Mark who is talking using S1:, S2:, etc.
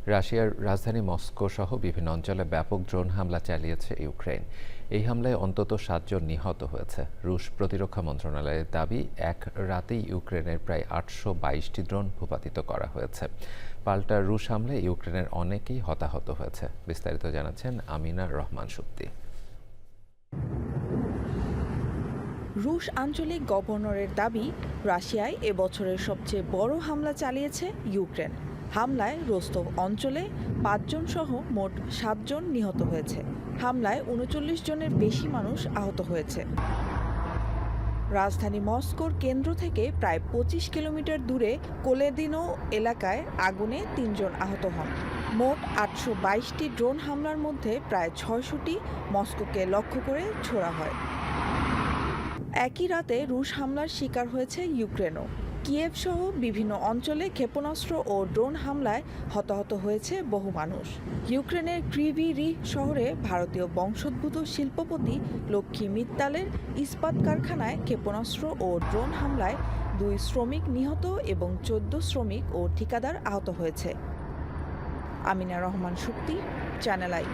S1: রাশিয়ার রাজধানী মস্কো সহ বিভিন্ন অঞ্চলে ব্যাপক ড্রোন হামলা চালিয়েছে ইউক্রেন। এই হামলায় অন্তত ৭ জন নিহত হয়েছে। রুশ প্রতিরক্ষা মন্ত্রণালয়ের দাবি, এক রাতেই ইউক্রেনের প্রায় ৮২২টি ড্রোন ভূপাতিত করা হয়েছে। পাল্টা রুশ হামলায় ইউক্রেনের অনেকেই হতাহত হয়েছে। বিস্তারিত জানাচ্ছেন আমিনা রহমান সুপ্তি।
S2: রুশ আঞ্চলিক গভর্নরের দাবি, রাশিয়ায় এবছরের সবচেয়ে বড় হামলা চালিয়েছে ইউক্রেন। হামলায় রোস্তভ অঞ্চলে ৫ জন সহ মোট ৭ জন নিহত হয়েছে। হামলায় ৩৯ জনের বেশি মানুষ আহত হয়েছে। রাজধানী মস্কোর কেন্দ্র থেকে প্রায় ২৫ কিলোমিটার দূরে কোলেদিনো এলাকায় আগুনে ৩ জন আহত হন। মোট ৮২২টি ড্রোন হামলার মধ্যে প্রায় ৬০০টি মস্কোকে লক্ষ্য করে ছোড়া হয়। একই রাতে রুশ হামলার শিকার হয়েছে ইউক্রেনও। কিয়েভ সহ বিভিন্ন অঞ্চলে ক্ষেপণাস্ত্র ও ড্রোন হামলায় হতাহত হয়েছে বহু মানুষ। ইউক্রেনের ক্রিভি রিহ শহরে ভারতীয় বংশোদ্ভূত শিল্পপতি লক্ষ্মী মিত্তালের ইস্পাত কারখানায় ক্ষেপণাস্ত্র ও ড্রোন হামলায় ২ শ্রমিক নিহত এবং ১৪ শ্রমিক ও ঠিকাদার আহত হয়েছে। Amina Rahman Supti, channel I.